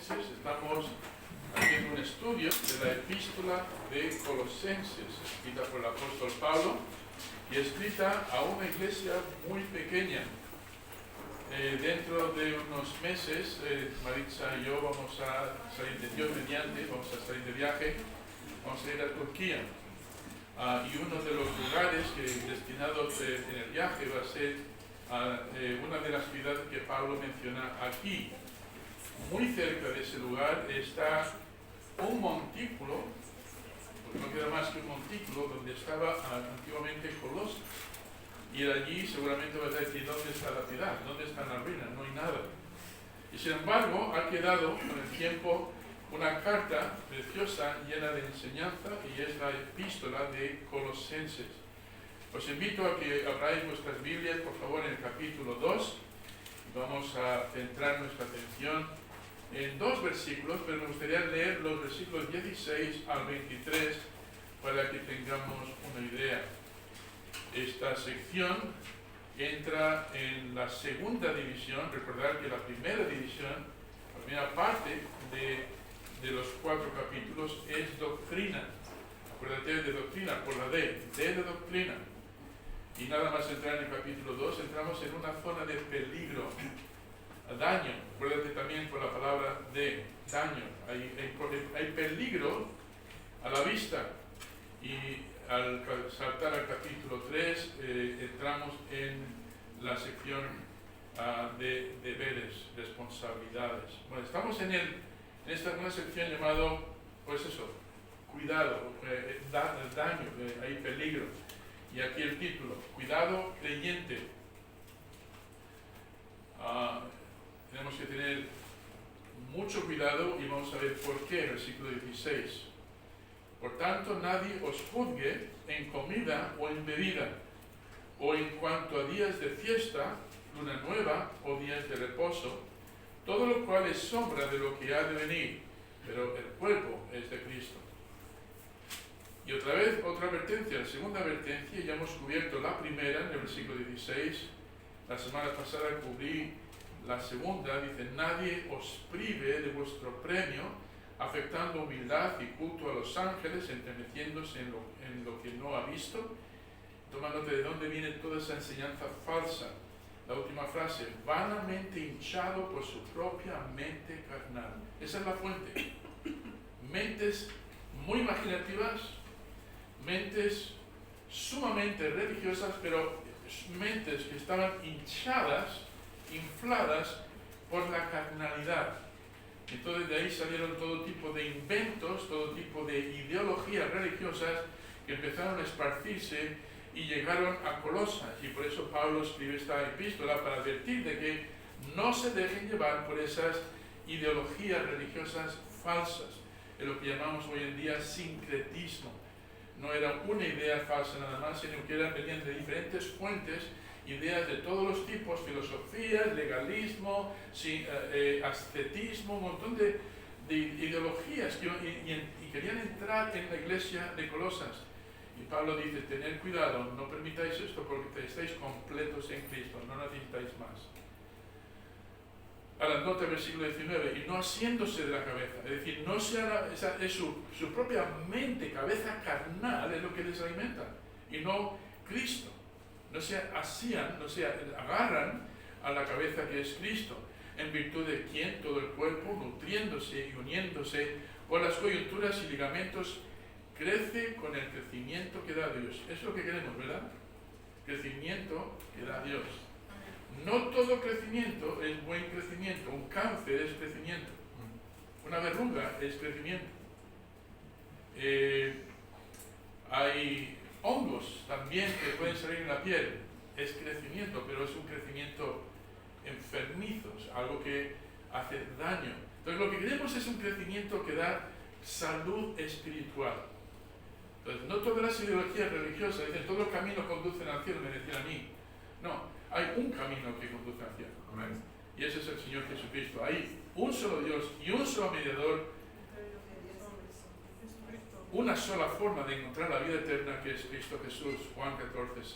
Colosenses. Estamos haciendo un estudio de la epístola de Colosenses, escrita por el apóstol Pablo y escrita a una iglesia muy pequeña. Dentro de unos meses, Maritza y yo vamos a salir de Dios mediante, vamos a salir de viaje, vamos a ir a Turquía. Y uno de los lugares destinados en el viaje va a ser una de las ciudades que Pablo menciona aquí. Muy cerca de ese lugar está un montículo, porque no queda más que un montículo, donde estaba antiguamente Colosas. Y allí seguramente vas a decir, ¿dónde está la ciudad? ¿Dónde están las ruinas? No hay nada. Y sin embargo, ha quedado con el tiempo una carta preciosa, llena de enseñanza, y es la epístola de Colosenses. Os invito a que abráis vuestras Biblias, por favor, en el capítulo 2. Vamos a centrar nuestra atención en dos versículos, pero me gustaría leer los versículos 16 al 23 para que tengamos una idea. Esta sección entra en la segunda división. Recordad que la primera división, la primera parte de los 4 capítulos es doctrina. Acuérdate de doctrina por la D de doctrina. Y nada más entrar en el capítulo 2, entramos en una zona de peligro, daño. Acuérdate también por la palabra de daño. Hay peligro a la vista. Y al saltar al capítulo 3, entramos en la sección de deberes, responsabilidades. Bueno, estamos en una sección llamado, pues eso, cuidado, daño, hay peligro. Y aquí el título, cuidado creyente. Tenemos que tener mucho cuidado y vamos a ver por qué, versículo 16. Por tanto, nadie os juzgue en comida o en bebida, o en cuanto a días de fiesta, luna nueva o días de reposo, todo lo cual es sombra de lo que ha de venir, pero el cuerpo es de Cristo. Y otra vez, otra advertencia, la segunda advertencia, ya hemos cubierto la primera en el versículo 16, la semana pasada cubrí la segunda, dice, nadie os prive de vuestro premio, afectando humildad y culto a los ángeles, entremetiéndose en lo que no ha visto. Toma nota de dónde viene toda esa enseñanza falsa. La última frase, vanamente hinchado por su propia mente carnal. Esa es la fuente. Mentes muy imaginativas, mentes sumamente religiosas, pero mentes que estaban hinchadas, infladas por la carnalidad. Entonces de ahí salieron todo tipo de inventos, todo tipo de ideologías religiosas que empezaron a esparcirse y llegaron a Colosas. Y por eso Pablo escribe esta epístola para advertir de que no se dejen llevar por esas ideologías religiosas falsas, en lo que llamamos hoy en día sincretismo. No era una idea falsa nada más, sino que venían de diferentes fuentes, ideas de todos los tipos, filosofías, legalismo, ascetismo, un montón de ideologías y querían entrar en la iglesia de Colosas. Y Pablo dice, tened cuidado, no permitáis esto porque estáis completos en Cristo, no necesitáis más. Ahora nota el versículo 19, y no haciéndose de la cabeza, es decir, no es su propia mente, cabeza carnal, es lo que les alimenta, y no Cristo. No se agarran a la cabeza que es Cristo, en virtud de quien todo el cuerpo, nutriéndose y uniéndose por las coyunturas y ligamentos, crece con el crecimiento que da Dios. Es lo que queremos, ¿verdad? Crecimiento que da Dios. No todo crecimiento es buen crecimiento. Un cáncer es crecimiento. Una verruga es crecimiento. Hay hongos también que pueden salir en la piel, es crecimiento, pero es un crecimiento enfermizo, algo que hace daño. Entonces lo que queremos es un crecimiento que da salud espiritual. Entonces no todas las ideologías religiosas dicen todos los caminos conducen al cielo, me decían a mí. No, hay un camino que conduce al cielo. Amén. Y ese es el Señor Jesucristo. Hay un solo Dios y un solo mediador, una sola forma de encontrar la vida eterna, que es Cristo Jesús. Juan 14, 6.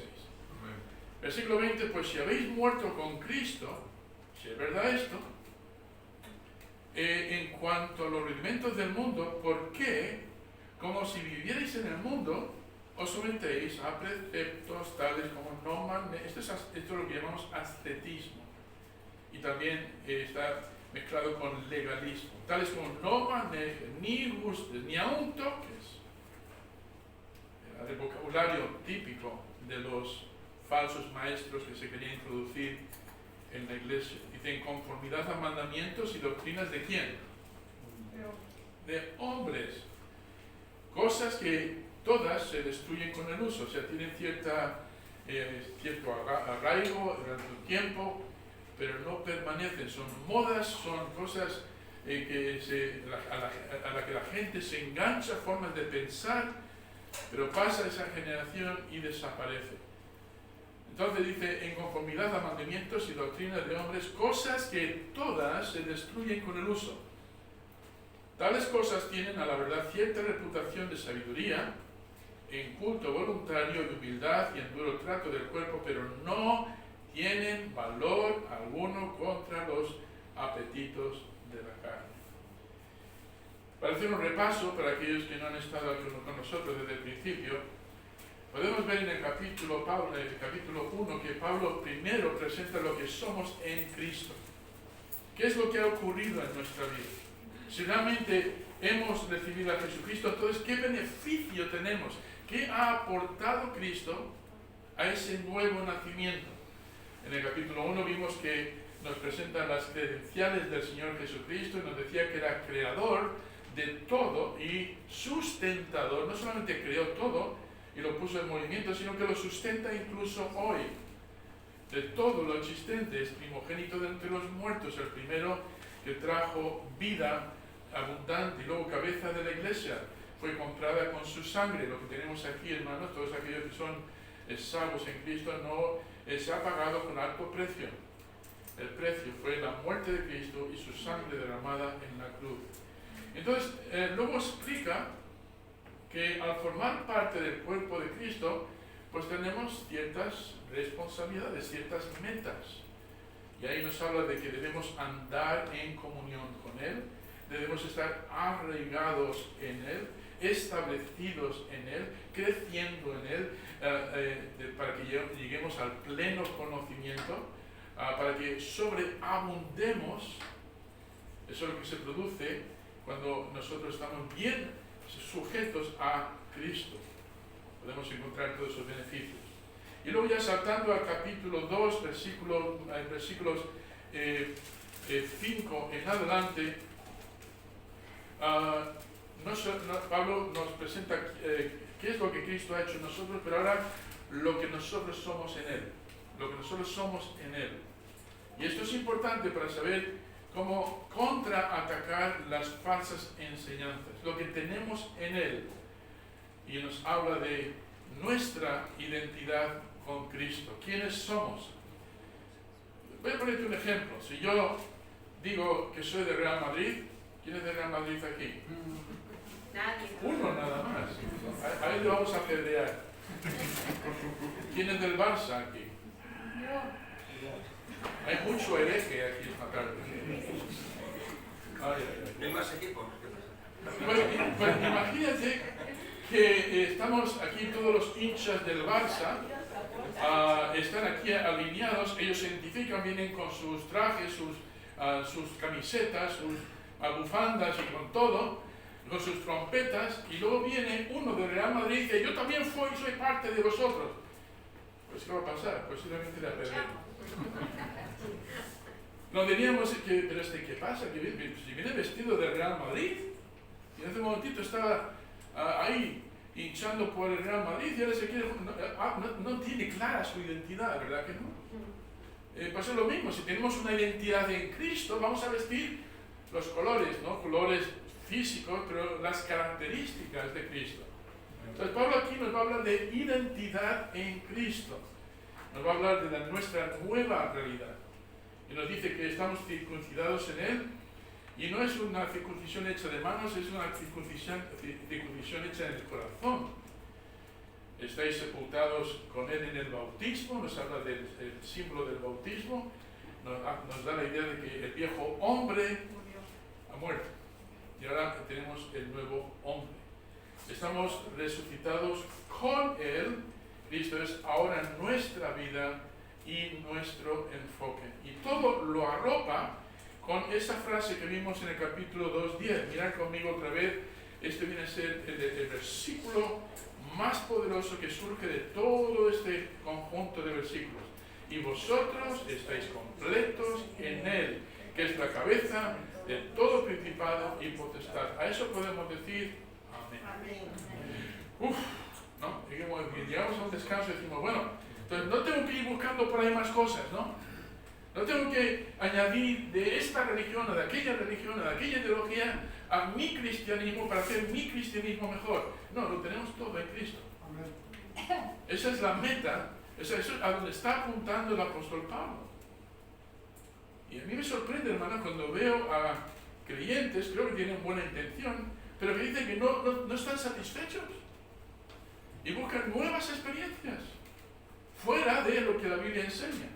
Amén. Versículo 20, pues si habéis muerto con Cristo, si es verdad esto, en cuanto a los rudimentos del mundo, porque, como si vivierais en el mundo, os sometéis a preceptos tales como no esto es lo que llamamos ascetismo, y también está mezclado con legalismo, tales como no manejes, ni gustes, ni aun toques. El vocabulario típico de los falsos maestros que se querían introducir en la iglesia. Dice, en conformidad a mandamientos y doctrinas ¿de quién? De hombres. Cosas que todas se destruyen con el uso, o sea, tienen cierto arraigo durante un tiempo, pero no permanecen. Son modas, son cosas a la que la gente se engancha, formas de pensar, pero pasa esa generación y desaparece. Entonces dice, en conformidad a mandamientos y doctrinas de hombres, cosas que todas se destruyen con el uso. Tales cosas tienen a la verdad cierta reputación de sabiduría, en culto voluntario y humildad y en duro trato del cuerpo, pero no tienen valor alguno contra los apetitos de la carne. Para hacer un repaso, para aquellos que no han estado aquí con nosotros desde el principio, podemos ver en el capítulo 1 que Pablo primero presenta lo que somos en Cristo. ¿Qué es lo que ha ocurrido en nuestra vida? Si realmente hemos recibido a Jesucristo, entonces, ¿qué beneficio tenemos? ¿Qué ha aportado Cristo a ese nuevo nacimiento? En el capítulo 1 vimos que nos presentan las credenciales del Señor Jesucristo y nos decía que era creador de todo y sustentador. No solamente creó todo y lo puso en movimiento, sino que lo sustenta incluso hoy. De todo lo existente, es primogénito de entre los muertos, el primero que trajo vida abundante y luego cabeza de la iglesia. Fue comprada con su sangre. Lo que tenemos aquí, hermanos, todos aquellos que son salvos en Cristo, no se ha pagado con alto precio. El precio fue la muerte de Cristo y su sangre derramada en la cruz. Entonces, luego explica que al formar parte del cuerpo de Cristo, pues tenemos ciertas responsabilidades, ciertas metas. Y ahí nos habla de que debemos andar en comunión con Él, debemos estar arraigados en Él, establecidos en Él, creciendo en Él, para que lleguemos al pleno conocimiento, para que sobreabundemos. Eso es lo que se produce cuando nosotros estamos bien sujetos a Cristo. Podemos encontrar todos esos beneficios. Y luego ya saltando al capítulo 2, versículos 5 en adelante, Pablo nos presenta qué es lo que Cristo ha hecho en nosotros, pero ahora lo que nosotros somos en Él. Lo que nosotros somos en Él. Y esto es importante para saber cómo contraatacar las falsas enseñanzas. Lo que tenemos en Él. Y nos habla de nuestra identidad con Cristo. ¿Quiénes somos? Voy a ponerte un ejemplo. Si yo digo que soy de Real Madrid, ¿quién es de Real Madrid aquí? Nadie. Uno nada más. A él le vamos a apedrear. ¿Quién es del Barça aquí? Hay mucho hereje aquí esta tarde. ¿Hay más equipos? Pues imagínate que estamos aquí todos los hinchas del Barça, están aquí alineados, ellos se identifican, vienen con sus trajes, sus camisetas, sus bufandas y con todo, con sus trompetas, y luego viene uno de Real Madrid y dice, yo también soy parte de vosotros. Pues ¿qué va a pasar? Posiblemente la perdemos. No diríamos que, pero ¿qué pasa? Que si viene vestido de Real Madrid, y hace un momentito estaba ahí hinchando por el Real Madrid y ahora se quiere, no tiene clara su identidad, ¿verdad que no? Pasa lo mismo, si tenemos una identidad en Cristo, vamos a vestir los colores, ¿no? Colores físicos, pero las características de Cristo. Entonces Pablo aquí nos va a hablar de identidad en Cristo, nos va a hablar de nuestra nueva realidad. Y nos dice que estamos circuncidados en Él, y no es una circuncisión hecha de manos, es una circuncisión hecha en el corazón. Estáis sepultados con Él en el bautismo, nos habla del símbolo del bautismo, nos da la idea de que el viejo hombre ha muerto. Y ahora tenemos el nuevo hombre. Estamos resucitados con Él. Cristo es ahora nuestra vida y nuestro enfoque. Y todo lo arropa con esa frase que vimos en el capítulo 2:10. Mirad conmigo otra vez. Este viene a ser el versículo más poderoso que surge de todo este conjunto de versículos. Y vosotros estáis completos en Él, que es la cabeza de todo principado y potestad. A eso podemos decir amén. Uf, ¿no? Llegamos a un descanso y decimos, bueno, entonces no tengo que ir buscando por ahí más cosas, ¿no? No tengo que añadir de esta religión o de aquella religión o de aquella ideología a mi cristianismo para hacer mi cristianismo mejor. No, lo tenemos todo en Cristo. Esa es la meta, eso es a donde está apuntando el apóstol Pablo. Y a mí me sorprende, hermano, cuando veo a creyentes, creo que tienen buena intención, pero que dicen que no están satisfechos y buscan nuevas experiencias fuera de lo que la Biblia enseña.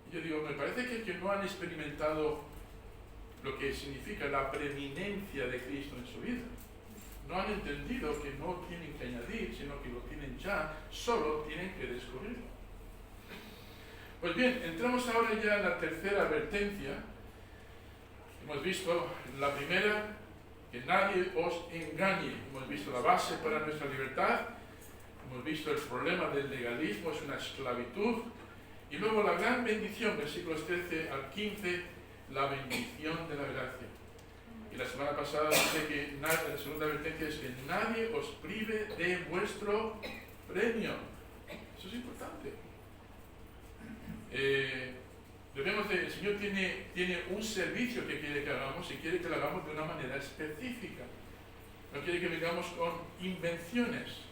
Y yo digo, me parece que no han experimentado lo que significa la preeminencia de Cristo en su vida. No han entendido que no tienen que añadir, sino que lo tienen ya, solo tienen que descubrirlo. Pues bien, entramos ahora ya en la tercera advertencia. Hemos visto la primera, que nadie os engañe. Hemos visto la base para nuestra libertad. Hemos visto el problema del legalismo, es una esclavitud. Y luego la gran bendición, versículos 13 al 15, la bendición de la gracia. Y la semana pasada dice que la segunda advertencia es que nadie os prive de vuestro premio. Eso es importante. El Señor tiene un servicio que quiere que hagamos y quiere que lo hagamos de una manera específica. No quiere que vengamos con invenciones.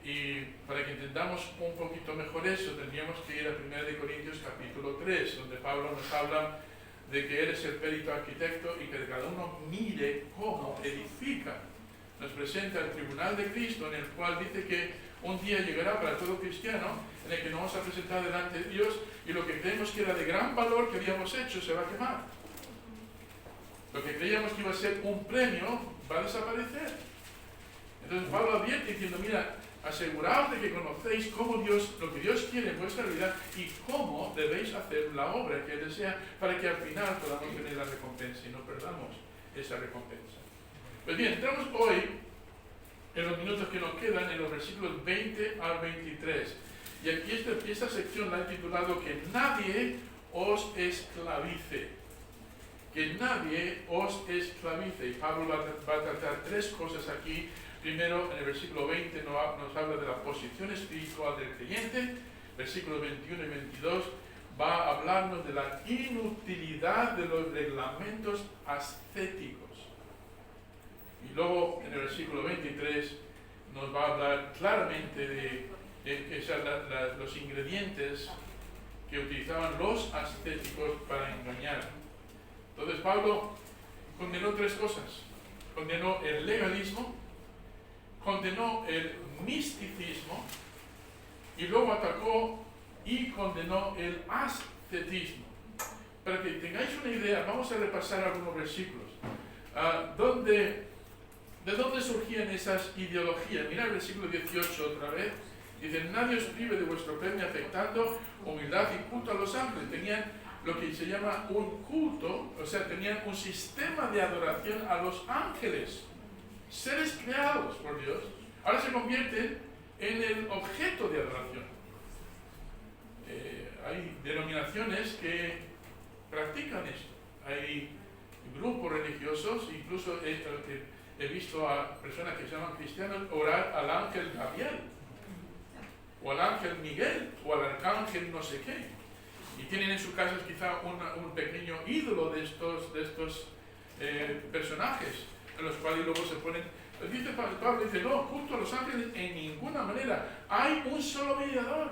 Y para que entendamos un poquito mejor eso, tendríamos que ir a 1 Corintios capítulo 3, donde Pablo nos habla de que Él es el perito arquitecto y que cada uno mire cómo edifica. Nos presenta el tribunal de Cristo, en el cual dice que un día llegará para todo cristiano, en el que nos vamos a presentar delante de Dios y lo que creemos que era de gran valor que habíamos hecho se va a quemar. Lo que creíamos que iba a ser un premio va a desaparecer. Entonces Pablo advierte diciendo, mira, aseguraos de que conocéis lo que Dios quiere en vuestra vida y cómo debéis hacer la obra que Él desea para que al final podamos tener la recompensa y no perdamos esa recompensa. Pues bien, entramos hoy en los minutos que nos quedan en los versículos 20 al 23. Y aquí esta sección la he titulado que nadie os esclavice. Que nadie os esclavice. Y Pablo va a tratar tres cosas aquí. Primero, en el versículo 20 nos habla de la posición espiritual del creyente. Versículos 21 y 22 va a hablarnos de la inutilidad de los reglamentos ascéticos. Y luego, en el versículo 23, nos va a hablar claramente de los ingredientes que utilizaban los ascéticos para engañar. Entonces, Pablo condenó tres cosas. Condenó el legalismo, condenó el misticismo y luego atacó y condenó el ascetismo. Para que tengáis una idea, vamos a repasar algunos versículos. ¿De dónde surgían esas ideologías? Mirad el versículo 18 otra vez. Dice, nadie os prive de vuestro premio afectando humildad y culto a los ángeles. Tenían lo que se llama un culto, o sea, tenían un sistema de adoración a los ángeles. Seres creados por Dios, ahora se convierten en el objeto de adoración. Hay denominaciones que practican esto. Hay grupos religiosos, incluso he visto a personas que se llaman cristianos orar al ángel Gabriel, o al ángel Miguel, o al arcángel no sé qué. Y tienen en sus casas quizá un pequeño ídolo de estos personajes, en los cuales luego se ponen. Dice Pablo, dice, no, culto a los ángeles en ninguna manera. Hay un solo mediador.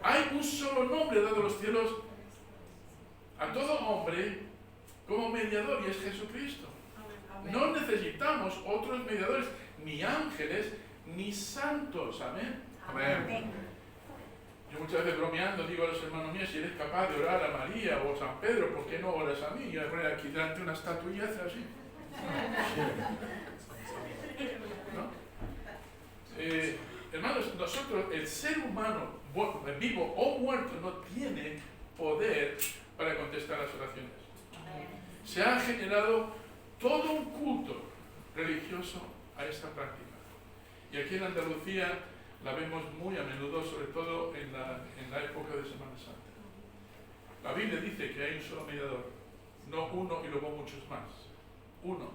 Hay un solo nombre dado a los cielos a todo hombre como mediador, y es Jesucristo. No necesitamos otros mediadores, ni ángeles, ni santos. Amén. Yo muchas veces bromeando digo a los hermanos míos, si eres capaz de orar a María o a San Pedro, ¿por qué no oras a mí? Y voy a poner aquí delante una estatuilla así. ¿No? Hermanos, nosotros, el ser humano vivo o muerto, no tiene poder para contestar las oraciones. Se ha generado todo un culto religioso a esta práctica. Y aquí en Andalucía la vemos muy a menudo, sobre todo en la época de Semana Santa. La Biblia dice que hay un solo mediador, no uno y luego muchos más. Uno.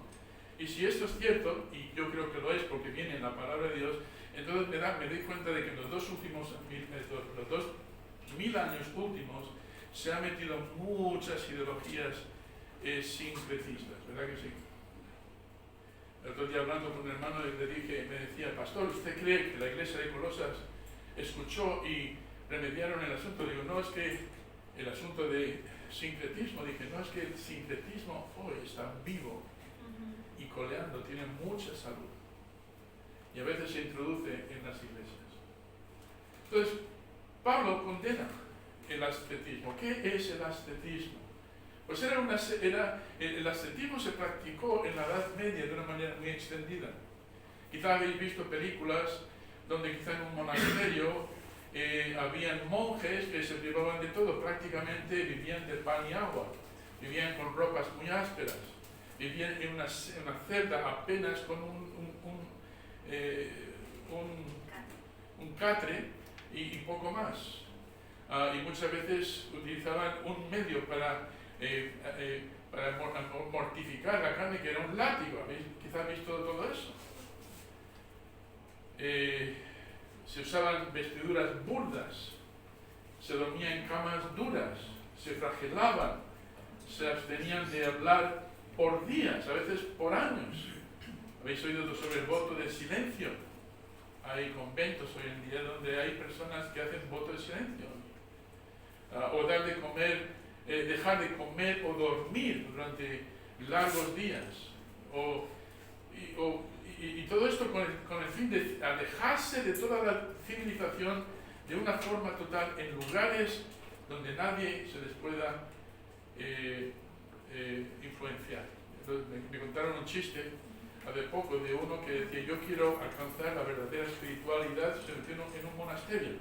Y si esto es cierto, y yo creo que lo es porque viene en la palabra de Dios, entonces me doy cuenta de que en los 2000 años últimos se han metido muchas ideologías sincretistas, ¿verdad que sí? El otro día hablando con un hermano me decía, pastor, ¿usted cree que la iglesia de Colosas escuchó y remediaron el asunto? Digo, no, es que el asunto de sincretismo, dije, no, es que el sincretismo hoy está vivo y coleando, tiene mucha salud. Y a veces se introduce en las iglesias. Entonces, Pablo condena el ascetismo. ¿Qué es el ascetismo? Pues el ascetismo se practicó en la Edad Media de una manera muy extendida. Quizá habéis visto películas donde quizá en un monasterio habían monjes que se privaban de todo, prácticamente vivían de pan y agua, vivían con ropas muy ásperas, vivían en una celda apenas con un catre y poco más. Y muchas veces utilizaban un medio para mortificar la carne, que era un látigo. Quizá habéis visto todo eso. Se usaban vestiduras burdas, se dormía en camas duras, se flagelaban, se abstenían de hablar por días, a veces por años. Habéis oído sobre el voto del silencio. Hay conventos hoy en día donde hay personas que hacen voto de silencio. O dar de comer, dejar de comer o dormir durante largos días. Y todo esto con el fin de alejarse de toda la civilización de una forma total en lugares donde nadie se les pueda influenciar. Entonces, me contaron un chiste hace poco de uno que decía, yo quiero alcanzar la verdadera espiritualidad, se metió en un monasterio.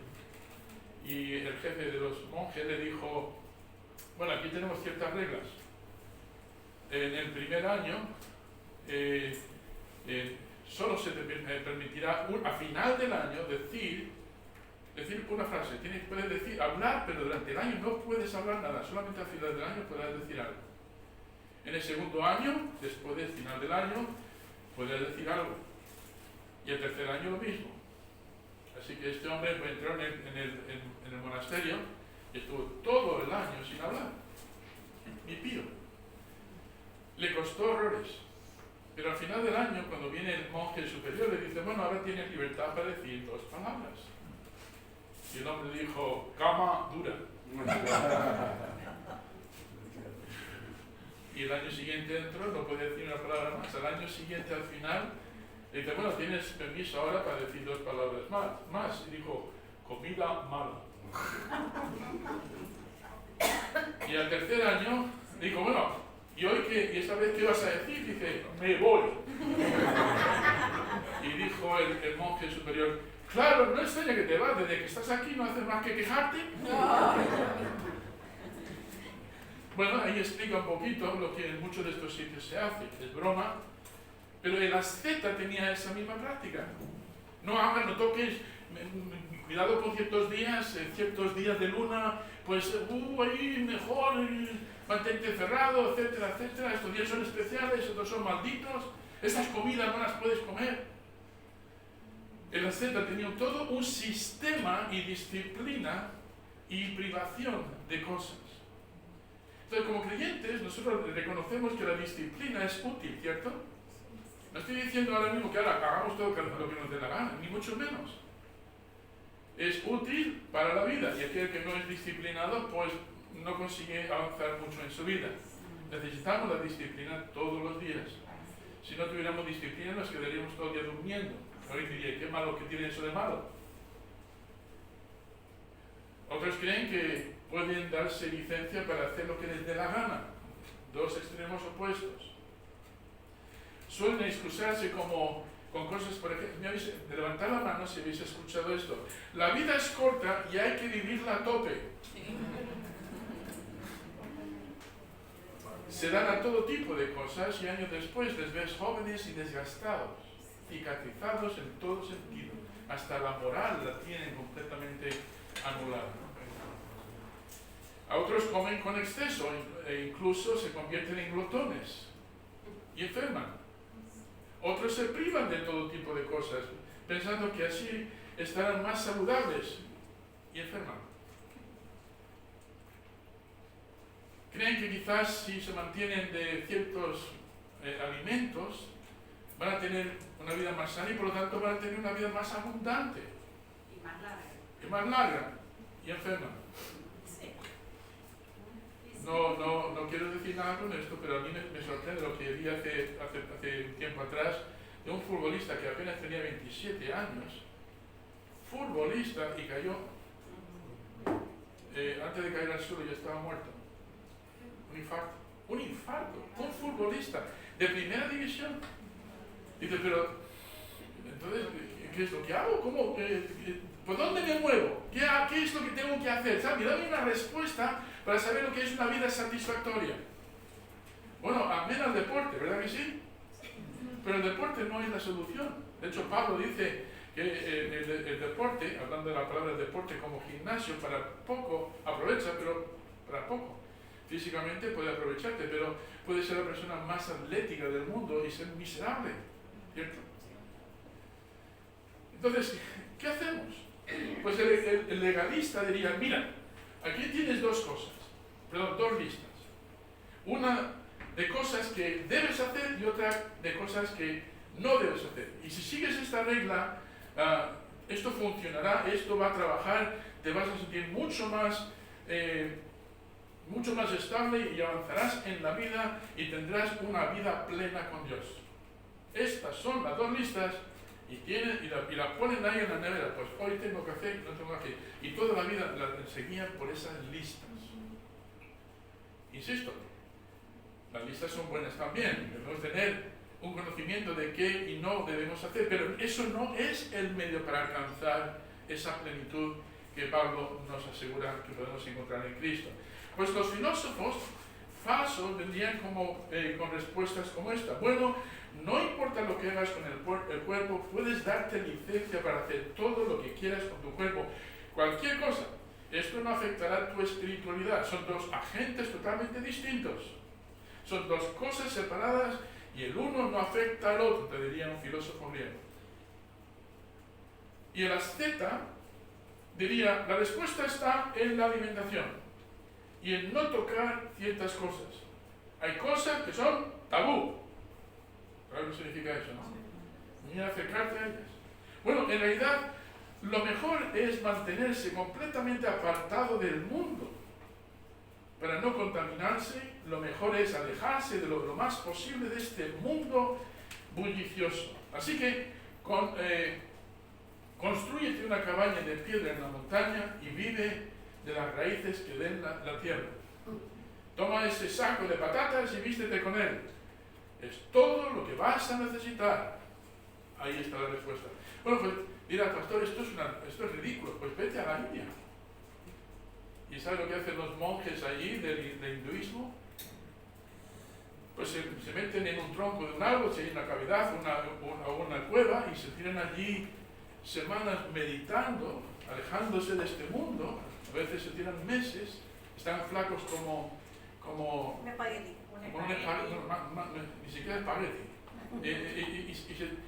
Y el jefe de los monjes le dijo, bueno, aquí tenemos ciertas reglas. En el primer año solo se te permitirá a final del año decir una frase. Puedes hablar, pero durante el año no puedes hablar nada, solamente al final del año podrás decir algo. En el segundo año, después del final del año, podrás decir algo. Y el tercer año lo mismo. Así que este hombre entró en el monasterio y estuvo todo el año sin hablar. Ni pío. Le costó horrores. Pero al final del año, cuando viene el monje superior, le dice, bueno, ahora tienes libertad para decir 2 palabras. Y el hombre dijo, cama dura. Y el año siguiente entró, no podía decir una palabra más. Al año siguiente, al final, le dice, bueno, tienes permiso ahora para decir 2 palabras más. Y dijo, comida mala. Y al tercer año, dijo, bueno, ¿y esta vez qué vas a decir? Dice, me voy. Y dijo el monje superior, claro, no extraña que te vas, desde que estás aquí no haces más que quejarte. Bueno, ahí explica un poquito lo que en muchos de estos sitios se hace, es broma, pero el asceta tenía esa misma práctica. No hagas, no toques, cuidado con ciertos días de luna, pues ahí mejor, mantente cerrado, etcétera, etcétera. Estos días son especiales, estos son malditos, estas comidas no las puedes comer. El asceta tenía todo un sistema y disciplina y privación de cosas. Entonces, como creyentes, nosotros reconocemos que la disciplina es útil, ¿cierto? No estoy diciendo ahora mismo que ahora hagamos todo lo que nos dé la gana, ni mucho menos. Es útil para la vida, y aquel que no es disciplinado, pues no consigue avanzar mucho en su vida. Necesitamos la disciplina todos los días. Si no tuviéramos disciplina, nos quedaríamos todo el día durmiendo. Hoy diría, ¿qué malo que tiene eso de malo? Otros creen que pueden darse licencia para hacer lo que les dé la gana. Dos extremos opuestos. Suelen excusarse como con cosas, por ejemplo, de levantar la mano si habéis escuchado esto. La vida es corta y hay que vivirla a tope. Se dan a todo tipo de cosas y años después les ves jóvenes y desgastados, cicatrizados en todo sentido. Hasta la moral la tienen completamente anulada. A otros comen con exceso e incluso se convierten en glotones y enferman. Otros se privan de todo tipo de cosas, pensando que así estarán más saludables y enferman. Creen que quizás si se mantienen de ciertos alimentos, van a tener una vida más sana y por lo tanto van a tener una vida más abundante. Y más larga. Y enferman. No quiero decir nada con esto, pero a mí me sorprende lo que vi hace un tiempo atrás de un futbolista que apenas tenía 27 años, futbolista, y cayó, antes de caer al suelo ya estaba muerto. Un infarto, un futbolista de primera división. Dice, pero, entonces, ¿qué es lo que hago? ¿Cómo? ¿Por dónde me muevo? ¿Qué es lo que tengo que hacer? ¿Sabes? Dame una respuesta para saber lo que es una vida satisfactoria. Bueno, amén al deporte, ¿verdad que sí? Pero el deporte no es la solución. De hecho, Pablo dice que el deporte, hablando de la palabra deporte como gimnasio, para poco aprovecha, pero para poco. Físicamente puede aprovecharte, pero puede ser la persona más atlética del mundo y ser miserable, ¿cierto? Entonces, ¿qué hacemos? Pues el legalista diría, mira, aquí tienes dos listas. Una de cosas que debes hacer y otra de cosas que no debes hacer. Y si sigues esta regla, esto funcionará, esto va a trabajar, te vas a sentir mucho más estable y avanzarás en la vida y tendrás una vida plena con Dios. Estas son las dos listas y la ponen ahí en la nevera. Pues hoy tengo que hacer, no tengo que hacer. Y toda la vida la seguían por esas listas. Insisto, las listas son buenas también. Debemos tener un conocimiento de qué y no debemos hacer, pero eso no es el medio para alcanzar esa plenitud que Pablo nos asegura que podemos encontrar en Cristo. Pues los filósofos falsos vendrían con respuestas como esta. Bueno, no importa lo que hagas con el cuerpo, puedes darte licencia para hacer todo lo que quieras con tu cuerpo. Cualquier cosa. Esto no afectará tu espiritualidad. Son dos agentes totalmente distintos. Son dos cosas separadas y el uno no afecta al otro, te diría un filósofo griego. Y el asceta diría, la respuesta está en la alimentación y en no tocar ciertas cosas. Hay cosas que son tabú. ¿Sabes lo que significa eso, no? Ni acercarte a ellas. Bueno, en realidad, lo mejor es mantenerse completamente apartado del mundo. Para no contaminarse, lo mejor es alejarse de lo más posible de este mundo bullicioso. Así que constrúyete una cabaña de piedra en la montaña y vive de las raíces que den la tierra. Toma ese saco de patatas y vístete con él. Es todo lo que vas a necesitar. Ahí está la respuesta. Bueno, pues dirá, pastor, esto es ridículo. Pues vete a la India. ¿Y sabes lo que hacen los monjes allí del hinduismo? Pues se meten en un tronco de un árbol, se hay una cavidad o una cueva y se tiran allí semanas meditando, alejándose de este mundo. A veces se tiran meses, están flacos como Un espagueti. ni siquiera espagueti.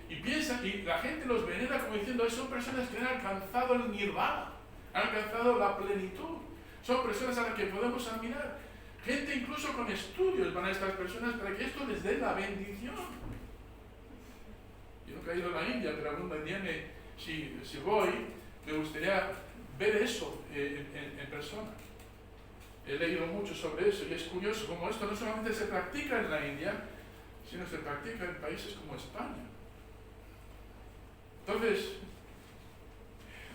Y piensan, y la gente los venera como diciendo, son personas que han alcanzado el nirvana, han alcanzado la plenitud. Son personas a las que podemos admirar. Gente incluso con estudios van a estas personas para que esto les dé la bendición. Yo nunca he ido a la India, pero algún día si voy, me gustaría ver eso en persona. He leído mucho sobre eso y es curioso como esto no solamente se practica en la India, sino se practica en países como España. Entonces,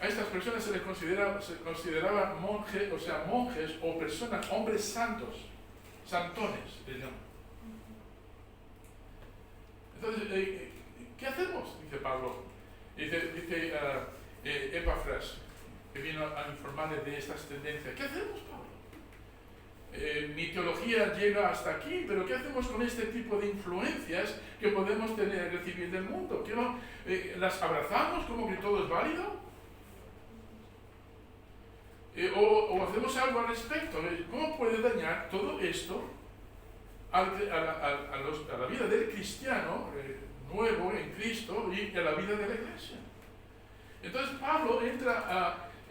a estas personas se les consideraba monjes, monjes o personas, hombres santos, santones, les llaman. Entonces, ¿qué hacemos? Dice Pablo. Dice Epafras, que vino a informarles de estas tendencias. ¿Qué hacemos, Pablo? Mi teología llega hasta aquí, pero ¿qué hacemos con este tipo de influencias que podemos recibir del mundo? ¿Las abrazamos como que todo es válido? ¿O hacemos algo al respecto? ¿Cómo puede dañar todo esto a la vida del cristiano nuevo en Cristo y a la vida de la iglesia? Entonces Pablo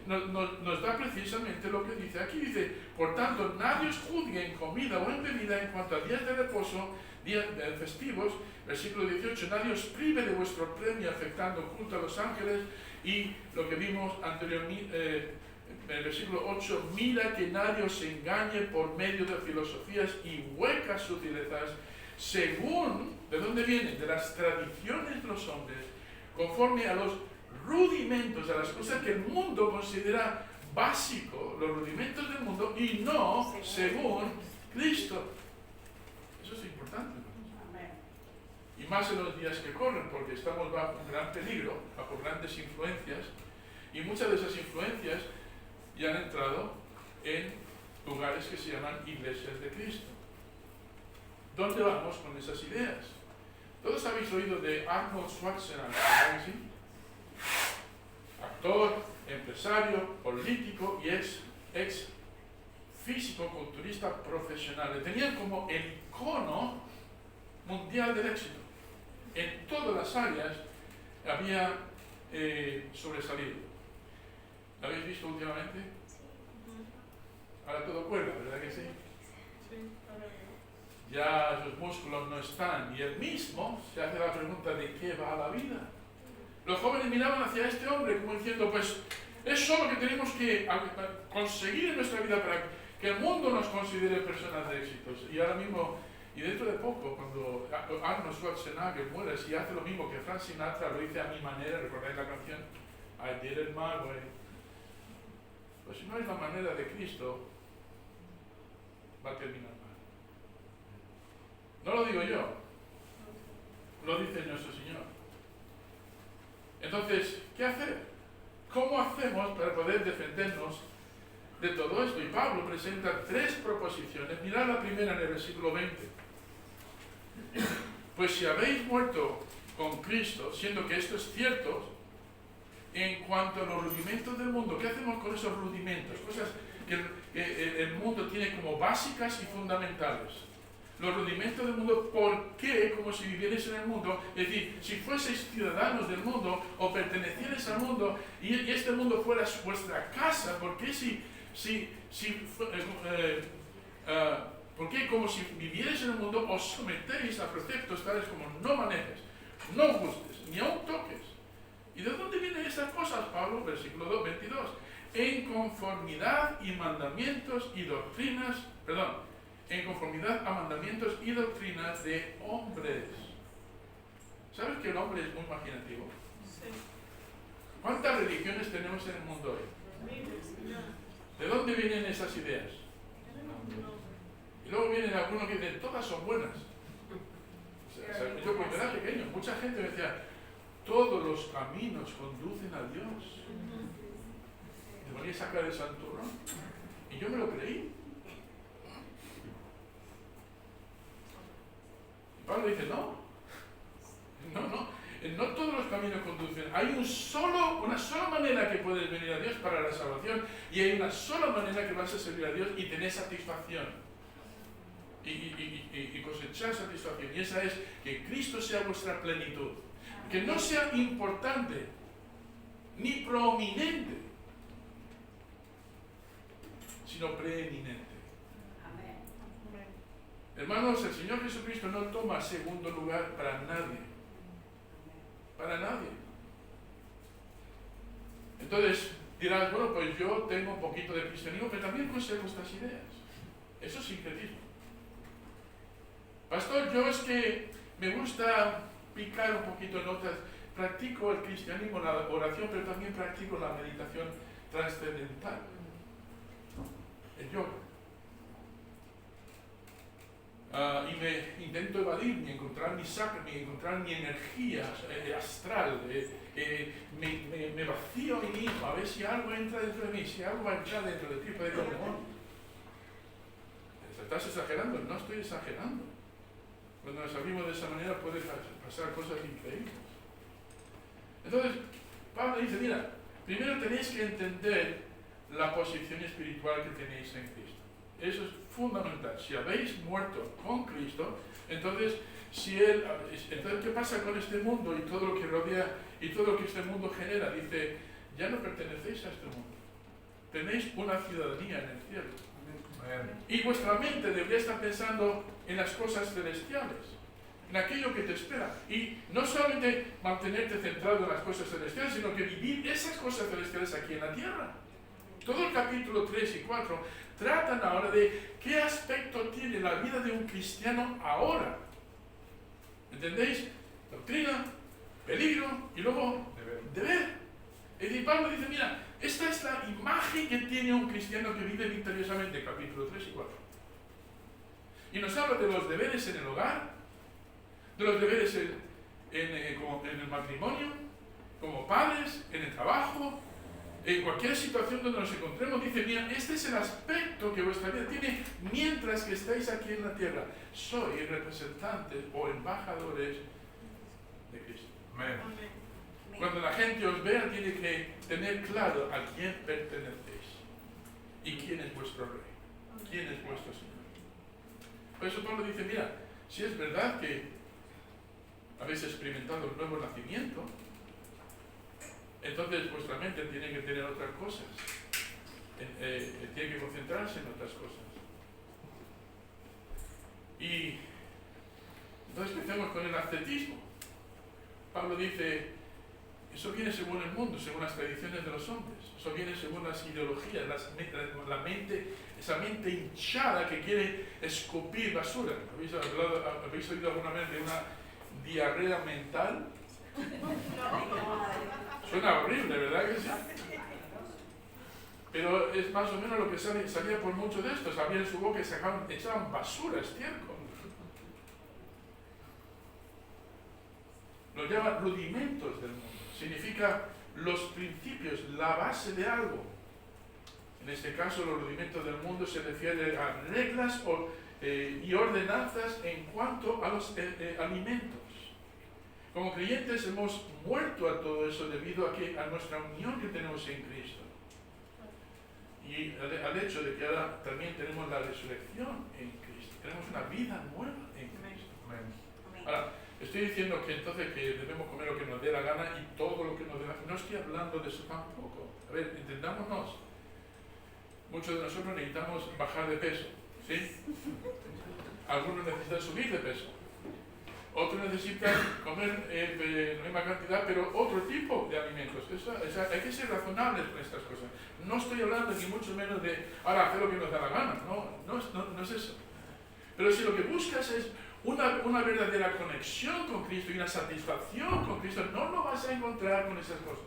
nos da precisamente lo que dice aquí. Dice, por tanto, nadie os juzgue en comida o en bebida en cuanto a días de reposo, días festivos. Versículo 18, nadie os prive de vuestro premio afectando culto a los ángeles. Y lo que vimos anteriormente, en el versículo 8, mira que nadie os engañe por medio de filosofías y huecas sutilezas, según, ¿de dónde vienen? De las tradiciones de los hombres, conforme a los rudimentos, a las cosas que el mundo considera básico, los rudimentos del mundo, y no según Cristo. Eso es importante, ¿no? Y más en los días que corren, porque estamos bajo un gran peligro, bajo grandes influencias, y muchas de esas influencias ya han entrado en lugares que se llaman iglesias de Cristo. ¿Dónde vamos con esas ideas? Todos habéis oído de Arnold Schwarzenegger, ¿verdad que sí? Actor, empresario, político y ex físico-culturista profesional. Le tenían como el icono mundial del éxito. En todas las áreas había sobresalido. ¿Lo habéis visto últimamente? Ahora todo cuerda, ¿verdad que sí? Ya sus músculos no están. Y él mismo se hace la pregunta de qué va la vida. Los jóvenes miraban hacia este hombre como diciendo, pues eso es lo que tenemos que conseguir en nuestra vida para que el mundo nos considere personas de éxitos. Y ahora mismo, y dentro de poco, cuando Arnold Schwarzenegger muere, si hace lo mismo que Frank Sinatra, lo dice a mi manera, ¿recordáis la canción? I did it my way. Pues si no es la manera de Cristo, va a terminar mal. No lo digo yo, lo dice nuestro Señor. Entonces, ¿qué hacer? ¿Cómo hacemos para poder defendernos de todo esto? Y Pablo presenta 3 proposiciones. Mirad la primera en el versículo 20. Pues si habéis muerto con Cristo, siendo que esto es cierto, en cuanto a los rudimentos del mundo, ¿qué hacemos con esos rudimentos? Cosas que el mundo tiene como básicas y fundamentales. Los rudimentos del mundo, ¿por qué? Como si vivierais en el mundo, es decir, si fueseis ciudadanos del mundo o pertenecierais al mundo y este mundo fuera vuestra casa, ¿por qué ¿por qué como si vivierais en el mundo os sometéis a preceptos tales como no manejes, no gustes, ni aun toques? ¿Y de dónde vienen estas cosas, Pablo? Versículo 22. En conformidad y mandamientos y doctrinas, en conformidad a mandamientos y doctrinas de hombres. ¿Sabes que el hombre es muy imaginativo? Sí. ¿Cuántas religiones tenemos en el mundo hoy? ¿De dónde vienen esas ideas? Y luego vienen algunos que dicen, todas son buenas. Yo cuando era pequeño, mucha gente me decía, todos los caminos conducen a Dios. Te ponía a sacar el santurrón. Y yo me lo creí. Y Pablo dice, no todos los caminos conducen. Hay una sola manera que puedes venir a Dios para la salvación, y hay una sola manera que vas a servir a Dios y tener satisfacción. Y cosechar satisfacción. Y esa es que Cristo sea vuestra plenitud. Que no sea importante ni prominente, sino preeminente. Amén. Hermanos, el Señor Jesucristo no toma segundo lugar para nadie. Para nadie. Entonces dirás, bueno, pues yo tengo un poquito de cristianismo, pero también conservo estas ideas. Eso es sincretismo. Pastor, yo es que me gusta picar un poquito en otras practico el cristianismo, la oración, pero también practico la meditación trascendental, el yoga. Y me intento evadir, encontrar mi sacra, encontrar mi energía astral, me vacío a mí mismo, a ver si algo entra dentro de mí, si algo va a entrar dentro de ti, puede decir, no, estás exagerando, no estoy exagerando. Cuando nos abrimos de esa manera puede pasar cosas increíbles. Entonces, Pablo dice, mira, primero tenéis que entender la posición espiritual que tenéis en Cristo. Eso es fundamental. Si habéis muerto con Cristo, entonces, ¿qué pasa con este mundo y todo lo que rodea y todo lo que este mundo genera? Dice, ya no pertenecéis a este mundo. Tenéis una ciudadanía en el cielo. Y vuestra mente debería estar pensando en las cosas celestiales, en aquello que te espera. Y no solamente mantenerte centrado en las cosas celestiales, sino que vivir esas cosas celestiales aquí en la tierra. Todo el capítulo 3 y 4 tratan ahora de qué aspecto tiene la vida de un cristiano ahora. ¿Entendéis? Doctrina, peligro y luego deber. Y Pablo dice, mira, esta es la imagen que tiene un cristiano que vive victoriosamente, capítulo 3 y 4. Y nos habla de los deberes en el hogar, de los deberes en el matrimonio, como padres, en el trabajo, en cualquier situación donde nos encontremos. Dice, mira, este es el aspecto que vuestra vida tiene mientras que estáis aquí en la tierra. Sois representantes o embajadores de Cristo. Amén. Cuando la gente os vea, tiene que tener claro a quién pertenecéis y quién es vuestro rey, quién es vuestro Señor. Por eso Pablo dice, mira, si es verdad que habéis experimentado el nuevo nacimiento, entonces vuestra mente tiene que tener otras cosas, tiene que concentrarse en otras cosas. Y entonces empecemos con el ascetismo. Pablo dice, eso viene según el mundo, según las tradiciones de los hombres. Eso viene según las ideologías, la mente, esa mente hinchada que quiere escupir basura. ¿Habéis oído alguna vez de una diarrea mental? Suena horrible, ¿verdad que sí? Pero es más o menos lo que salía por muchos de estos. Abrían su boca y echaban basura, estiércol. Lo llaman rudimentos del mundo. Significa los principios, la base de algo. En este caso, los rudimentos del mundo se refiere a reglas y ordenanzas en cuanto a los alimentos. Como creyentes hemos muerto a todo eso debido a nuestra unión que tenemos en Cristo. Y al hecho de que ahora también tenemos la resurrección en Cristo. Tenemos una vida nueva en Cristo. Ahora, estoy diciendo que entonces que debemos comer lo que nos dé la gana y todo lo que nos dé la gana. No estoy hablando de eso tampoco. A ver, entendámonos. Muchos de nosotros necesitamos bajar de peso, ¿sí? Algunos necesitan subir de peso. Otros necesitan comer la misma cantidad, pero otro tipo de alimentos. Hay que ser razonables con estas cosas. No estoy hablando ni mucho menos de ahora hacer lo que nos da la gana. No es eso. Pero si lo que buscas es una verdadera conexión con Cristo y una satisfacción con Cristo, no lo vas a encontrar con esas cosas.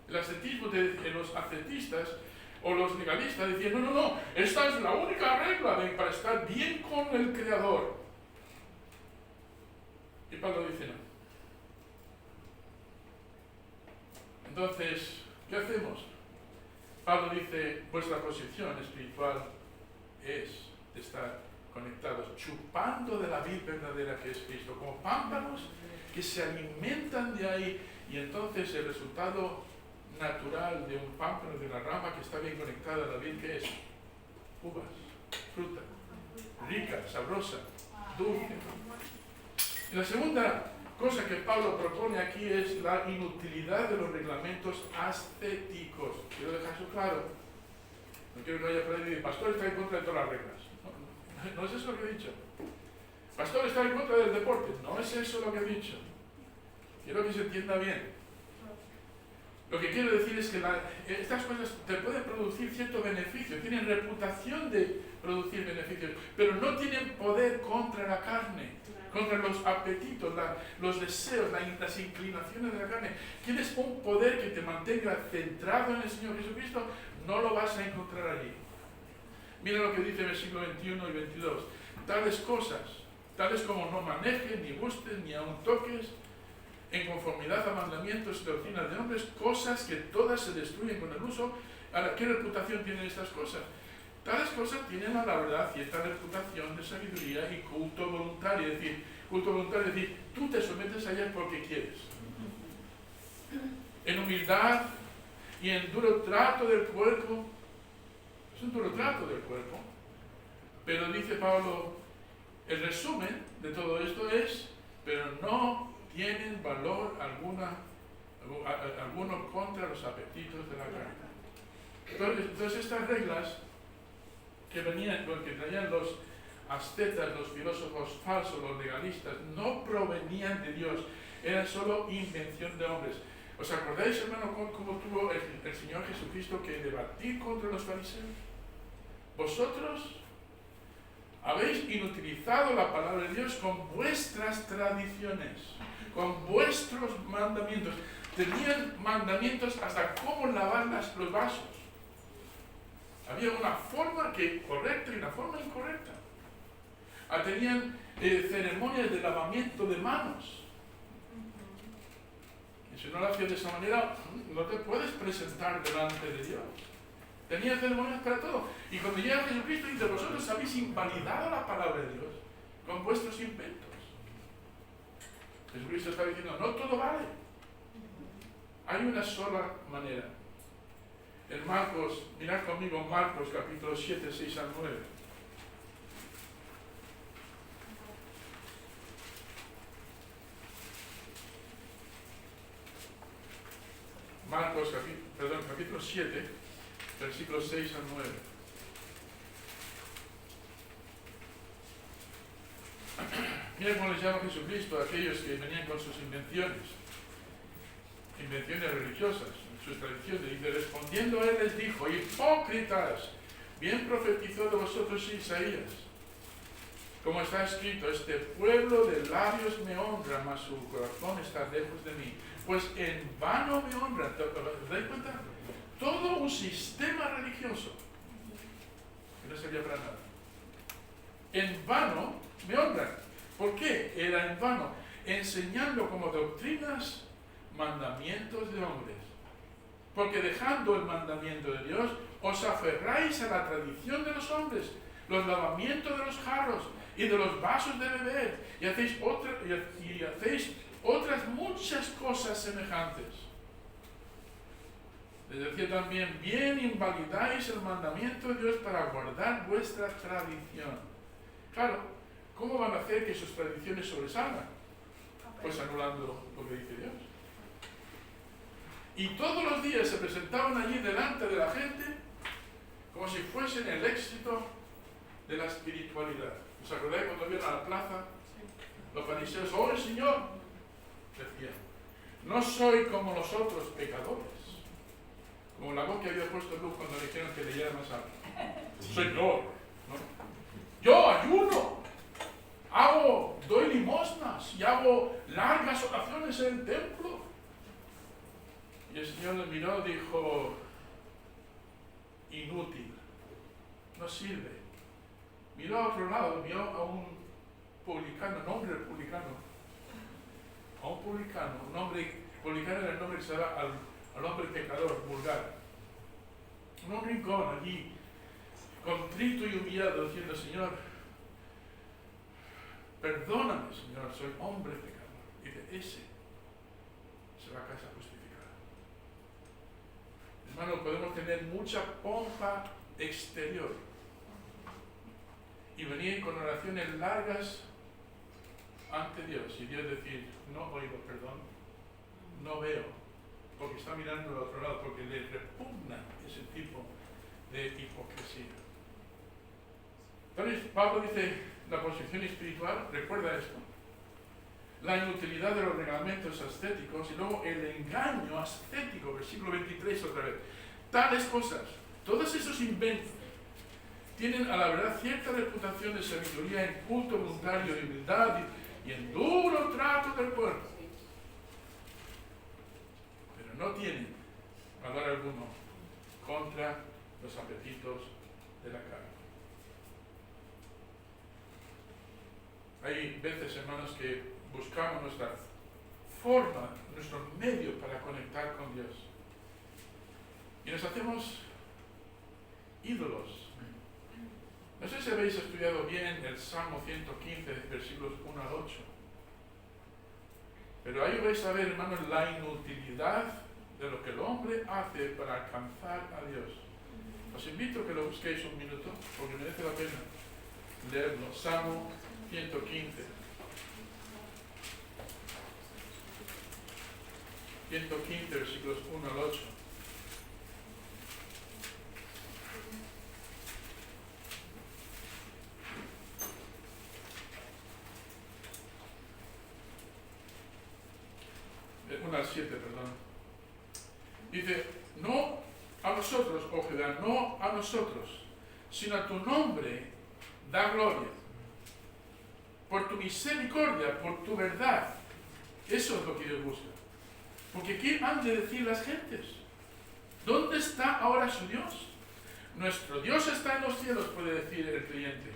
El ascetismo de los ascetistas o los legalistas decían, no, esta es la única regla para estar bien con el Creador. Y Pablo dice, no. Entonces, ¿qué hacemos? Pablo dice, vuestra posición espiritual es estar conectados, chupando de la vid verdadera que es Cristo, como pámpanos que se alimentan de ahí, y entonces el resultado natural de un pámpano, de una rama que está bien conectada a la vid, ¿qué es? Uvas, fruta, rica, sabrosa, dulce. Y la segunda cosa que Pablo propone aquí es la inutilidad de los reglamentos ascéticos. Quiero dejar eso claro. No quiero que vaya por ahí y diga, pastor está en contra de todas las reglas. No es eso lo que he dicho. Pastor está en contra del deporte. No es eso lo que he dicho. Quiero que se entienda bien. Lo que quiero decir es que estas cosas te pueden producir cierto beneficio, tienen reputación de producir beneficios, pero no tienen poder contra la carne, contra los apetitos, los deseos, las inclinaciones de la carne. ¿Quieres un poder que te mantenga centrado en el Señor Jesucristo? No lo vas a encontrar allí. Mira lo que dice el versículo 21 y 22. Tales cosas, tales como no manejes, ni gustes, ni aun toques, en conformidad a mandamientos y doctrinas de hombres, cosas que todas se destruyen con el uso. Ahora, ¿qué reputación tienen estas cosas? Tales cosas tienen a la verdad cierta reputación de sabiduría y culto voluntario. Es decir, culto voluntario es decir, tú te sometes a ellas porque quieres. En humildad y en duro trato del cuerpo. Es un duro trato del cuerpo. Pero dice Pablo, el resumen de todo esto es, pero no tienen valor alguno contra los apetitos de la carne. Entonces estas reglas que traían los ascetas, los filósofos falsos, los legalistas, no provenían de Dios, eran solo invención de hombres. ¿Os acordáis, hermano, cómo tuvo el Señor Jesucristo que debatir contra los fariseos? Vosotros habéis inutilizado la palabra de Dios con vuestras tradiciones, con vuestros mandamientos. Tenían mandamientos hasta cómo lavar los vasos. Había una forma correcta y una forma incorrecta. Tenían ceremonias de lavamiento de manos. Y si no lo hacías de esa manera, no te puedes presentar delante de Dios. Tenían ceremonias para todo. Y cuando llega Jesucristo dice, vosotros habéis invalidado la palabra de Dios con vuestros inventos. Jesucristo está diciendo, no todo vale. Hay una sola manera. En Marcos, mirad conmigo Marcos capítulo 7, 6 al 9. Marcos capítulo 7, versículos 6 al 9. Mira cómo les llama Jesucristo a aquellos que venían con sus invenciones religiosas, sus tradiciones. Y respondiendo él les dijo, hipócritas, bien profetizó de vosotros Isaías, como está escrito, este pueblo de labios me honra, mas su corazón está lejos de mí. Pues en vano me honran. ¿Te dais cuenta? Todo un sistema religioso que no servía para nada. En vano me honran. ¿Por qué era en vano? Enseñando como doctrinas mandamientos de hombres. Porque dejando el mandamiento de Dios, os aferráis a la tradición de los hombres, los lavamientos de los jarros y de los vasos de beber, y hacéis otras muchas cosas semejantes. Les decía también, bien invalidáis el mandamiento de Dios para guardar vuestra tradición. Claro, ¿cómo van a hacer que sus tradiciones sobresalgan? Pues anulando lo que dice Dios. Y todos los días se presentaban allí delante de la gente como si fuesen el éxito de la espiritualidad. ¿Os acordáis cuando vieron a la plaza? Los fariseos, ¡oh, el Señor! Decían, no soy como los otros pecadores. Como la voz que había puesto Luz cuando le dijeron que leyera más alto. Señor, ¿no? Yo ayuno, doy limosnas y hago largas oraciones en el templo. Y el Señor le miró y dijo, inútil, no sirve. Miró a otro lado, vio a un publicano, nombre publicano. A un publicano, publicano era el nombre que se da al hombre pecador, vulgar. Un rincón allí, contrito y humillado, diciendo, Señor, perdóname, Señor, soy hombre pecador. Y de ese se va a casa justificada. Hermano, podemos tener mucha pompa exterior y venir con oraciones largas ante Dios y Dios decir, no oigo perdón, no veo, porque está mirando al otro lado, porque le repugna ese tipo de hipocresía. Entonces Pablo dice, la posición espiritual, recuerda esto, la inutilidad de los reglamentos ascéticos y luego el engaño ascético, versículo 23 otra vez. Tales cosas, todos esos inventos, tienen a la verdad cierta reputación de sabiduría en culto voluntario, de humildad y en duro trato del cuerpo, pero no tienen valor alguno contra los apetitos de la carne. Hay veces, hermanos, que buscamos nuestra forma, nuestro medio para conectar con Dios. Y nos hacemos ídolos. No sé si habéis estudiado bien el Salmo 115, versículos 1 al 8. Pero ahí vais a ver, hermanos, la inutilidad de lo que el hombre hace para alcanzar a Dios. Os invito a que lo busquéis un minuto, porque merece la pena leerlo. Salmo 115. 115, versículos 1 al 8. De 1 al 7, perdón. Dice, no a nosotros, oh Jehová, no a nosotros, sino a tu nombre da gloria. Por tu misericordia, por tu verdad. Eso es lo que Dios busca. Porque ¿qué han de decir las gentes? ¿Dónde está ahora su Dios? Nuestro Dios está en los cielos, puede decir el creyente.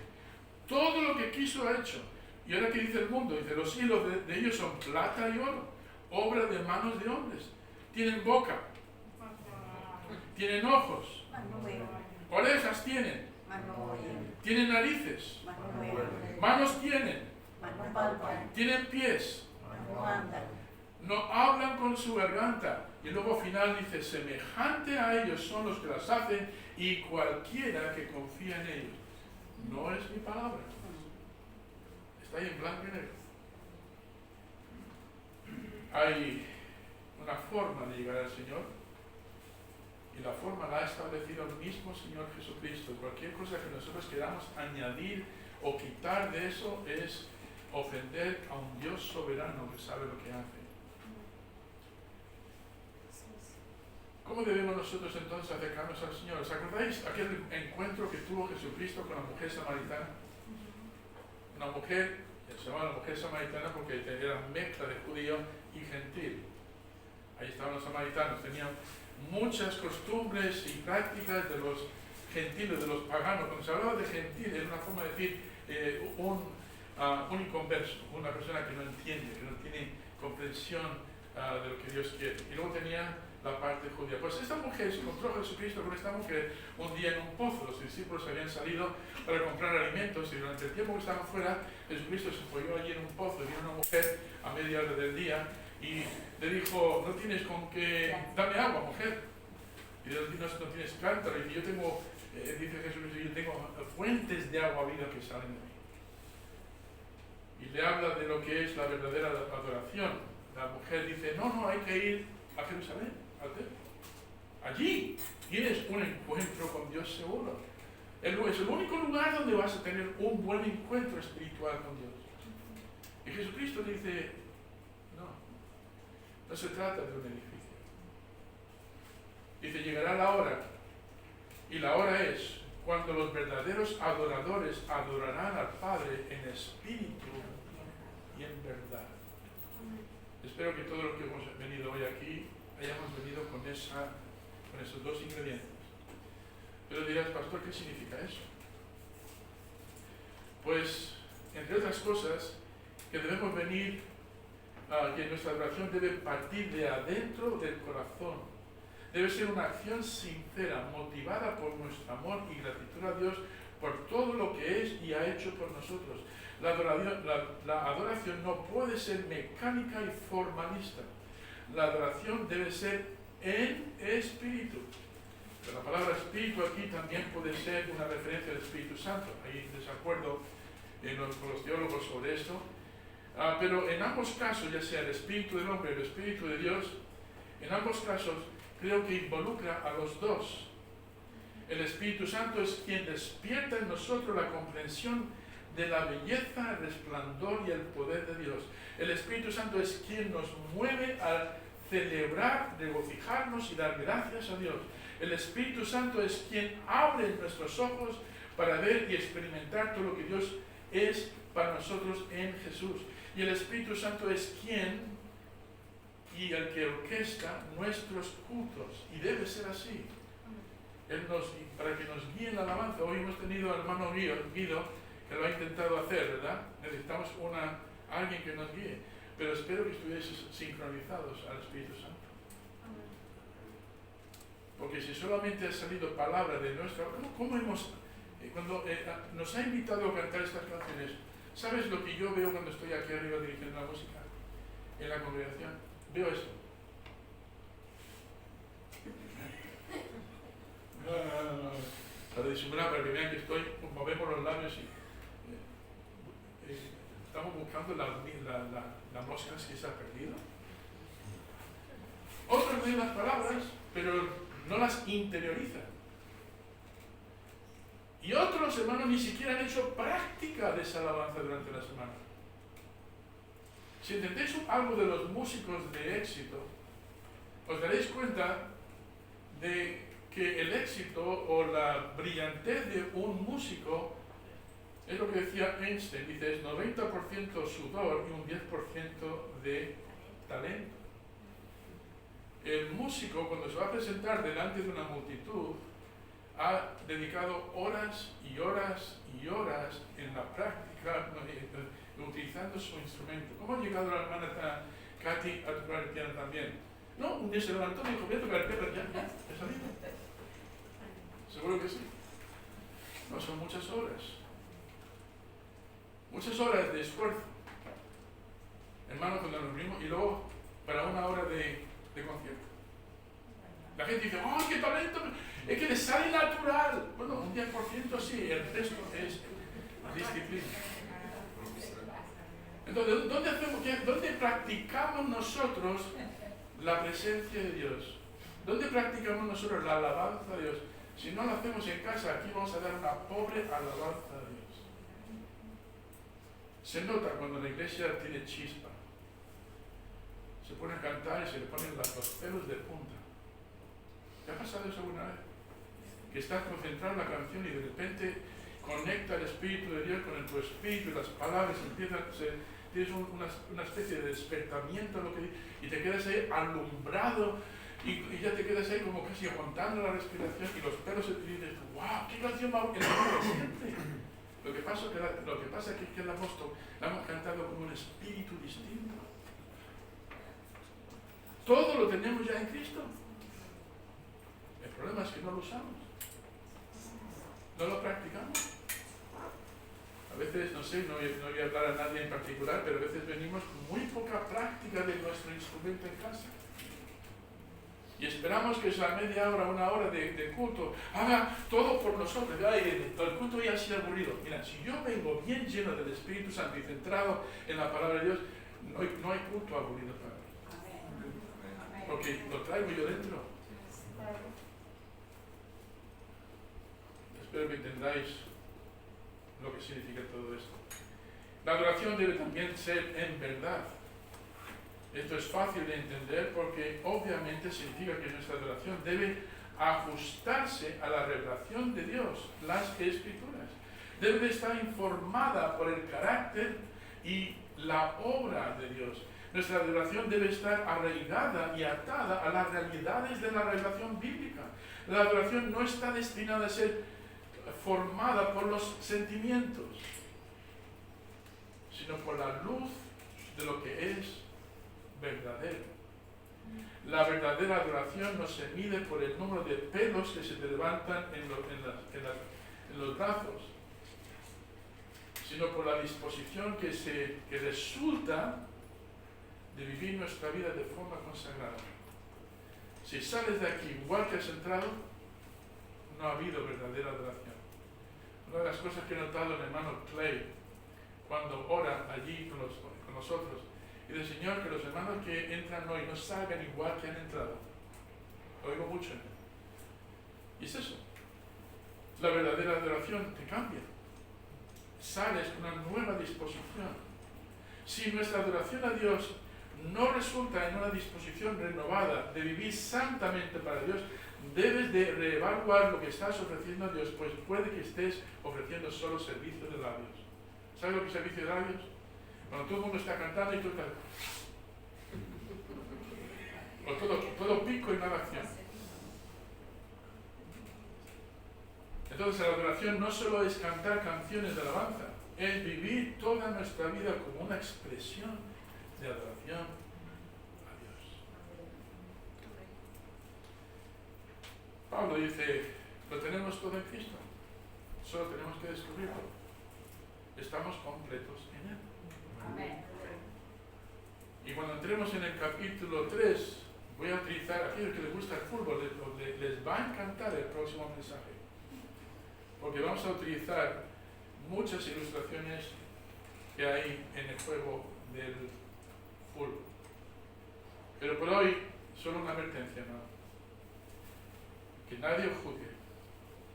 Todo lo que quiso ha hecho. Y ahora que dice el mundo, dice, los hilos de ellos son plata y oro, obra de manos de hombres. Tienen boca, tienen ojos, orejas tienen, tienen narices, manos tienen, tienen pies, no hablan con su garganta. Y luego final dice, semejante a ellos son los que las hacen y cualquiera que confía en ellos. No es mi palabra. Está ahí en blanco y negro. Hay una forma de llegar al Señor y la forma la ha establecido el mismo Señor Jesucristo. Cualquier cosa que nosotros queramos añadir o quitar de eso es ofender a un Dios soberano que sabe lo que hace. ¿Cómo debemos nosotros entonces acercarnos al Señor? ¿Os acordáis aquel encuentro que tuvo Jesucristo con la mujer samaritana? Una mujer, se llama la mujer samaritana porque era mezcla de judío y gentil. Ahí estaban los samaritanos, tenían muchas costumbres y prácticas de los gentiles, de los paganos. Cuando se hablaba de gentil, era una forma de decir un inconverso, una persona que no entiende, que no tiene comprensión de lo que Dios quiere. Y luego tenía la parte judía. Pues esta mujer se encontró a Jesucristo con esta mujer un día en un pozo. Los discípulos habían salido para comprar alimentos y durante el tiempo que estaban fuera, Jesucristo se apoyó allí en un pozo y vino una mujer a media hora del día y le dijo, no tienes con qué, dame agua, mujer. Y Dios dijo, no tienes cántaro. Y yo tengo, dice Jesucristo, yo tengo fuentes de agua viva que salen de mí. Y le habla de lo que es la verdadera adoración. La mujer dice, no, hay que ir a Jerusalén, al templo. Allí tienes un encuentro con Dios seguro. Es el único lugar donde vas a tener un buen encuentro espiritual con Dios. Y Jesucristo dice, no se trata de un edificio. Dice, llegará la hora, y la hora es cuando los verdaderos adoradores adorarán al Padre en espíritu y en verdad. Espero que todos los que hemos venido hoy aquí hayamos venido con esos dos ingredientes. Pero dirás, pastor, ¿qué significa eso? Pues, entre otras cosas, que debemos venir, que nuestra adoración debe partir de adentro del corazón. Debe ser una acción sincera, motivada por nuestro amor y gratitud a Dios por todo lo que es y ha hecho por nosotros. La adoración no puede ser mecánica y formalista. La adoración debe ser en espíritu. Pero la palabra espíritu aquí también puede ser una referencia al Espíritu Santo. Hay desacuerdo con los teólogos sobre esto. Pero en ambos casos, ya sea el espíritu del hombre o el espíritu de Dios, en ambos casos creo que involucra a los dos. El Espíritu Santo es quien despierta en nosotros la comprensión de la belleza, el resplandor y el poder de Dios. El Espíritu Santo es quien nos mueve a celebrar, regocijarnos y dar gracias a Dios. El Espíritu Santo es quien abre nuestros ojos para ver y experimentar todo lo que Dios es para nosotros en Jesús. Y el Espíritu Santo es quien y el que orquesta nuestros cultos. Y debe ser así. Él para que nos guíe en la alabanza. Hoy hemos tenido al hermano Guido que lo ha intentado hacer, ¿verdad? Necesitamos alguien que nos guíe. Pero espero que estuvieseis sincronizados al Espíritu Santo. Porque si solamente ha salido palabra de nuestra... ¿Cómo hemos... cuando nos ha invitado a cantar estas canciones, ¿sabes lo que yo veo cuando estoy aquí arriba dirigiendo la música? En la congregación. Veo esto. Para disimular, para que vean que estoy, movemos los labios y estamos buscando la mosca que se ha perdido. Otros leen las palabras, pero no las interiorizan. Y otros hermanos ni siquiera han hecho práctica de esa alabanza durante la semana. Si entendéis algo de los músicos de éxito, os daréis cuenta de que el éxito o la brillantez de un músico es lo que decía Einstein, dice, es 90% sudor y un 10% de talento. El músico, cuando se va a presentar delante de una multitud, ha dedicado horas y horas y horas en la práctica, utilizando su instrumento. ¿Cómo ha llegado la hermana Katy a tocar el piano también? No, un día se levantó y dijo, voy a tocar el piano, ya, he salido. Seguro que sí. No, son muchas horas. Muchas horas de esfuerzo. Hermanos, cuando nos reunimos, y luego para una hora de concierto. La gente dice, ¡oh, qué talento! Es que le sale natural. Bueno, un 10% sí, el resto es disciplina. Entonces, ¿dónde practicamos nosotros la presencia de Dios? ¿Dónde practicamos nosotros la alabanza de Dios? Si no lo hacemos en casa, aquí vamos a dar una pobre alabanza a Dios. Se nota cuando la iglesia tiene chispa. Se pone a cantar y se le ponen los pelos de punta. ¿Te ha pasado eso alguna vez? Que estás concentrado en la canción y de repente conecta el Espíritu de Dios con tu espíritu y las palabras tienes una especie de despertamiento y te quedas ahí alumbrado y ya te quedas ahí como casi aguantando la respiración y los pelos se te dicen, ¡wow! ¡Qué canción más siempre! Lo que pasa es que la hemos cantado con un espíritu distinto. Todo lo tenemos ya en Cristo. El problema es que no lo usamos. No lo practicamos. A veces, no sé, no voy a hablar a nadie en particular, pero a veces venimos con muy poca práctica de nuestro instrumento en casa. Y esperamos que esa media hora, una hora de culto haga todo por nosotros. Ay, el culto ya ha sido aburrido. Mira, si yo vengo bien lleno del Espíritu Santo y centrado en la palabra de Dios, no hay culto aburrido para mí. Porque lo traigo yo dentro. Espero que entendáis lo que significa todo esto. La adoración debe también ser en verdad. Esto es fácil de entender porque obviamente significa que nuestra adoración debe ajustarse a la revelación de Dios, las Escrituras. Debe de estar informada por el carácter y la obra de Dios. Nuestra adoración debe estar arraigada y atada a las realidades de la revelación bíblica. La adoración no está destinada a ser formada por los sentimientos, sino por la luz de lo que es verdadero. La verdadera adoración no se mide por el número de pelos que se te levantan en los brazos, sino por la disposición que resulta de vivir nuestra vida de forma consagrada. Si sales de aquí igual que has entrado, no ha habido verdadera adoración. Una de las cosas que he notado en el hermano Clay, cuando ora allí con nosotros, y del Señor, que los hermanos que entran hoy no salgan igual que han entrado. Lo oigo mucho en él. Y es eso. La verdadera adoración te cambia. Sales con una nueva disposición. Si nuestra adoración a Dios no resulta en una disposición renovada de vivir santamente para Dios, debes de reevaluar lo que estás ofreciendo a Dios, pues puede que estés ofreciendo solo servicio de labios. ¿Sabes lo que es servicio de labios? Cuando todo el mundo está cantando y tú estás... O todo pico y nada acción. Entonces la adoración no solo es cantar canciones de alabanza, es vivir toda nuestra vida como una expresión de adoración a Dios. Pablo dice, lo tenemos todo en Cristo, solo tenemos que descubrirlo. Estamos completos en Él. Amén. Y cuando entremos en el capítulo 3, voy a utilizar, a aquellos que les gusta el fútbol, les va a encantar el próximo mensaje. Porque vamos a utilizar muchas ilustraciones que hay en el juego del fútbol. Pero por hoy, solo una advertencia, ¿no? Que nadie os juzgue.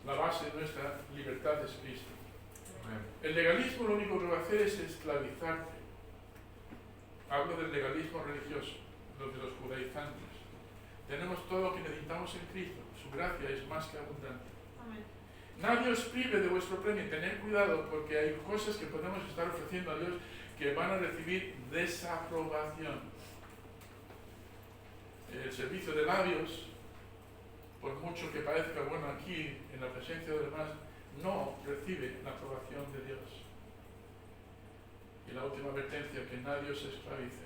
La base de nuestra libertad es Cristo. El legalismo lo único que va a hacer es esclavizarte. Hablo del legalismo religioso, lo de los judaizantes. Tenemos todo lo que necesitamos en Cristo. Su gracia es más que abundante. Amén. Nadie os prive de vuestro premio. Tened cuidado porque hay cosas que podemos estar ofreciendo a Dios que van a recibir desaprobación. El servicio de labios, por mucho que parezca bueno aquí en la presencia de los demás, no recibe la aprobación de Dios. Y la última advertencia, que nadie os esclavice.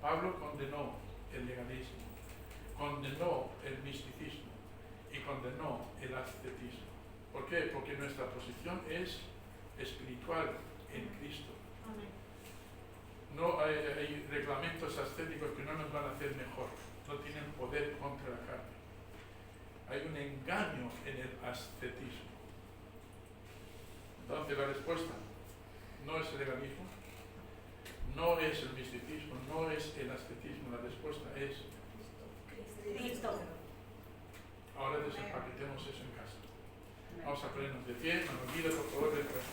Pablo condenó el legalismo, condenó el misticismo y condenó el ascetismo. ¿Por qué? Porque nuestra posición es espiritual en Cristo. Amén. No hay reglamentos ascéticos que no nos van a hacer mejor, no tienen poder contra la carne. Hay un engaño en el ascetismo. Entonces la respuesta no es el legalismo, no es el misticismo, no es el ascetismo, la respuesta es Cristo. ahora desempaquetemos eso en casa. Vamos a ponernos de pie, Manuelita, por favor, detrás.